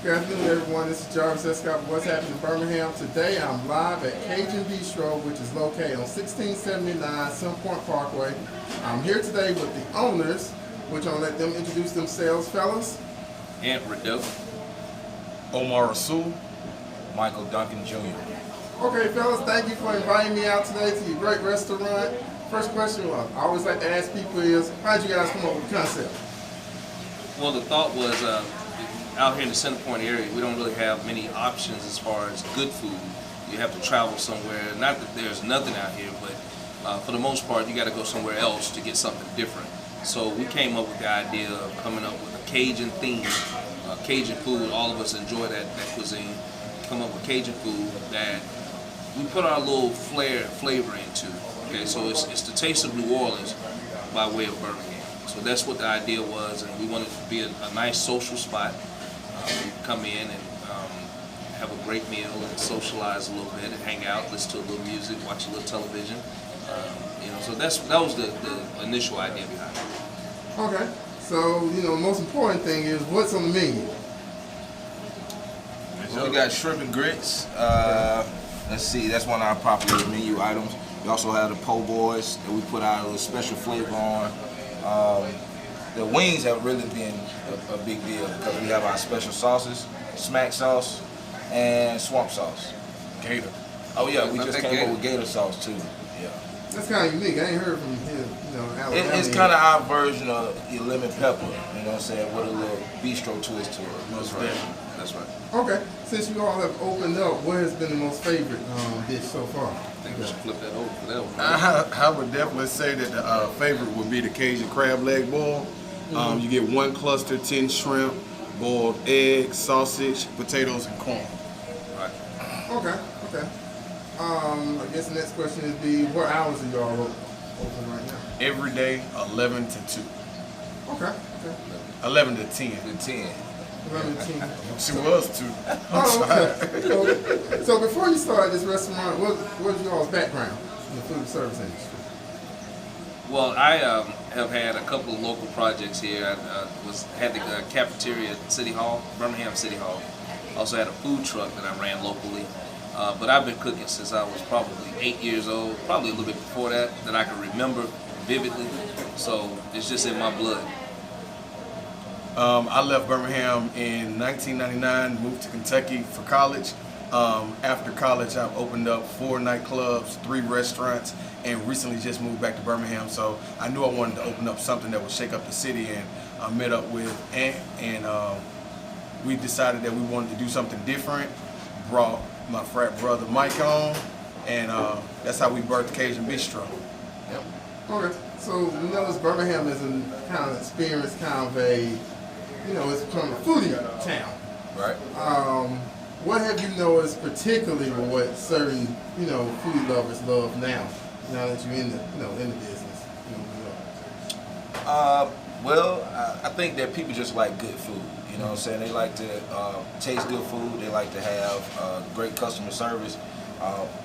Good afternoon, everyone. This is Jarvis Escott with What's Happening in Birmingham. Today, I'm live at Cajun Bistro, which is located on 1679 Centerpoint Parkway. I'm here today with the owners, which I'll let them introduce themselves, fellas. Ant Rideau, Omar Rasul, Michael Duncan Jr. Okay, fellas, thank you for inviting me out today to your great restaurant. First question I always like to ask people is, how did you guys come up with the concept? well, the thought was out here in the Centerpoint area, we don't really have many options as far as good food. You have to travel somewhere. Not that there's nothing out here, but for the most part, you got to go somewhere else to get something different. So we came up with the idea of coming up with a Cajun theme, Cajun food. All of us enjoy that cuisine. Come up with Cajun food that we put our little flavor into. Okay, so it's the taste of New Orleans by way of Birmingham. So that's what the idea was, and we wanted it to be a nice social spot. We come in and have a great meal and socialize a little bit and hang out, listen to a little music, watch a little television. So that was the initial idea behind it. Okay, so, the most important thing is what's on the menu? So we got shrimp and grits. Let's see, that's one of our popular menu items. We also have the po' boys that we put our little special flavor on. The wings have really been a big deal because we have our special sauces, smack sauce and swamp sauce. Gator. Oh yeah, we just came up with gator sauce too. Yeah. That's kind of unique. I ain't heard from here, Alabama. It's kind of our version of your lemon pepper, you know what I'm saying, with a little bistro twist to it. That's right. That's right. Okay, since you all have opened up, what has been the most favorite dish so far? I think we should flip that over for that one. I would definitely say that the favorite would be the Cajun crab leg boil. You get 1 cluster, 10 shrimp, boiled eggs, sausage, potatoes, and corn. Right. Okay. I guess the next question is what hours are y'all open right now? Every day, 11 to 2. Okay. 11 to 10. The 10. 11 to 10. She was 2. Okay. So before you started this restaurant, what was y'all's background in the food service industry? Well, I have had a couple of local projects here. I had the cafeteria at City Hall, Birmingham City Hall. Also had a food truck that I ran locally. But I've been cooking since I was probably 8 years old, probably a little bit before that I can remember vividly. So it's just in my blood. I left Birmingham in 1999, moved to Kentucky for college. After college, I've opened up 4 nightclubs, 3 restaurants, and recently just moved back to Birmingham. So I knew I wanted to open up something that would shake up the city, and I met up with Ant, and we decided that we wanted to do something different. Brought my frat brother Mike on, and that's how we birthed Cajun Bistro. Yep. Okay. So we notice Birmingham is a kind of experience, kind of a, it's become a foodie town. Right. What have you noticed particularly with what certain, foodie lovers love now that you're in the business? Well, I think that people just like good food. You know what I'm saying? They like to taste good food. They like to have great customer service.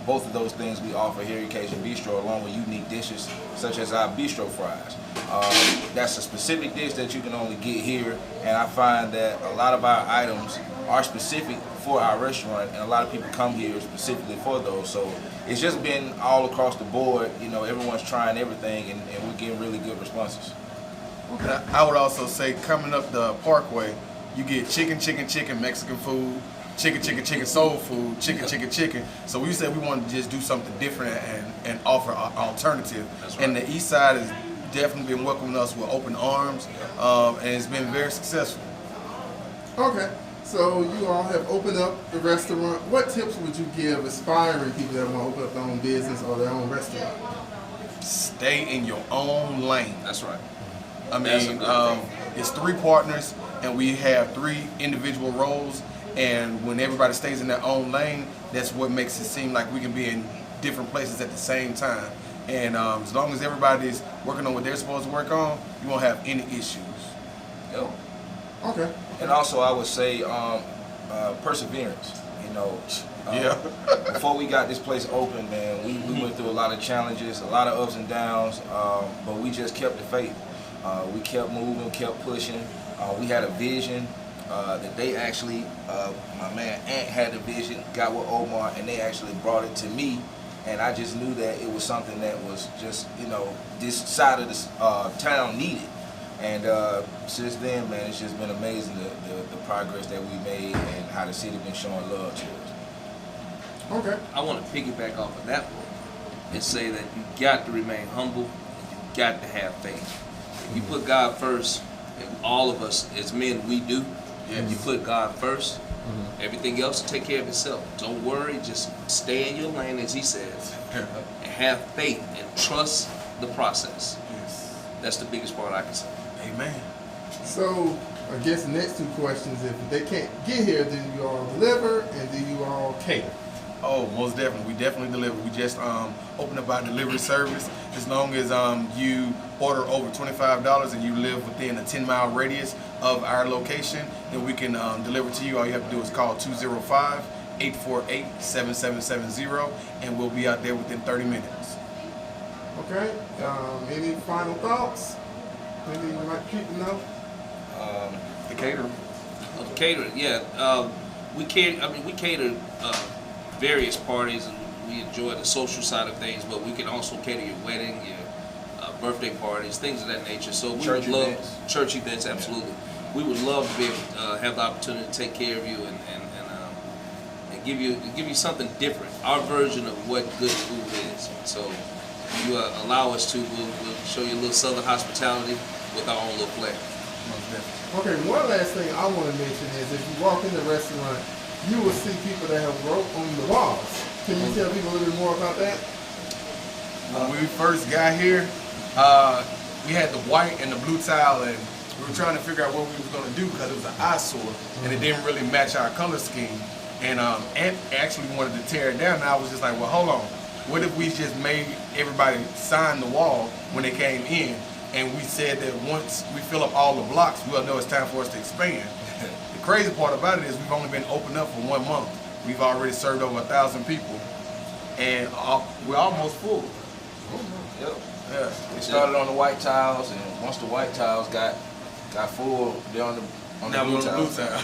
Both of those things we offer here at Cajun Bistro, along with unique dishes such as our bistro fries. That's a specific dish that you can only get here, and I find that a lot of our items are specific for our restaurant, and a lot of people come here specifically for those. So it's just been all across the board. Everyone's trying everything, and we're getting really good responses. Okay. I would also say coming up the Parkway, you get chicken, Mexican food, chicken, soul food, chicken. So we said we wanted to just do something different and offer an alternative. That's right. And the East Side has definitely been welcoming us with open arms, and it's been very successful. Okay. So you all have opened up the restaurant. What tips would you give aspiring people that want to open up their own business or their own restaurant? Stay in your own lane. That's right. I mean, it's 3 partners, and we have 3 individual roles, and when everybody stays in their own lane, that's what makes it seem like we can be in different places at the same time. And as long as everybody's working on what they're supposed to work on, you won't have any issues. Yep. Okay. And also, I would say perseverance. Before we got this place open, man, we went through a lot of challenges, a lot of ups and downs, but we just kept the faith. We kept moving, kept pushing. We had a vision, that they actually, my man Ant had the vision, got with Omar, and they actually brought it to me. And I just knew that it was something that was just, this side of this town needed. And since then, man, it's just been amazing the progress that we made and how the city been showing love to us. Okay. I want to piggyback off of that one and say that you got to remain humble and you got to have faith. If you put God first, and all of us as men, we do, and you put God first, everything else will take care of itself. Don't worry, just stay in your lane, as he says, and have faith and trust the process. Yes. That's the biggest part I can say. Amen. So I guess the next two questions: if they can't get here, do you all deliver, and do you all cater? Oh, most definitely. We definitely deliver. We just opened up our delivery service. As long as you order over $25 and you live within a 10-mile radius of our location, then we can deliver to you. All you have to do is call 205-848-7770, and we'll be out there within 30 minutes. Okay. Any final thoughts? Anything you'd like people to know? The caterer. Catering, yeah. We cater various parties, and we enjoy the social side of things. But we can also cater your wedding, your birthday parties, things of that nature. So we Church would love events. church events, absolutely. We would love to be able to have the opportunity to take care of you and give you something different, our version of what good food is. So if you allow us to, we'll show you a little Southern hospitality with our own little flair. Most definitely. Okay, one last thing I want to mention is if you walk in the restaurant, you will see people that have wrote on the walls. Can you tell people a little bit more about that? When we first got here, we had the white and the blue tile, and we were trying to figure out what we was going to do because it was an eyesore, and it didn't really match our color scheme. And Ant actually wanted to tear it down, and I was just like, well, hold on. What if we just made everybody sign the wall when they came in, and we said that once we fill up all the blocks, we'll know it's time for us to expand. The crazy part about it is we've only been open up for 1 month. We've already served over 1,000 people, and we're almost full. Yep. Yeah. We started on the white tiles, and once the white tiles got full, they're on the Now we're blue on the blue tiles. tile.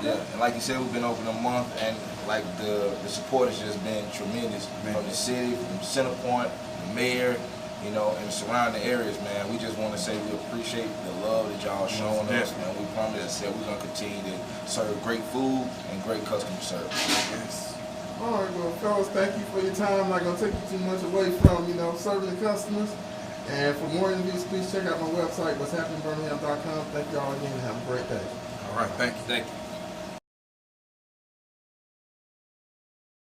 Yeah, and like you said, we've been open a month, and like the support has just been tremendous from the city, from Centerpoint, the mayor, and the surrounding areas, man. We just want to say we appreciate the love that y'all showing us, man. We promise that we're gonna continue to serve great food and great customer service. Yes. All right, well, fellas, thank you for your time. I'm not going to take you too much away from, serving the customers. And for more interviews, please check out my website, what'shappeningbirmingham.com. Thank you all again and have a great day. All right, thank you. Thank you.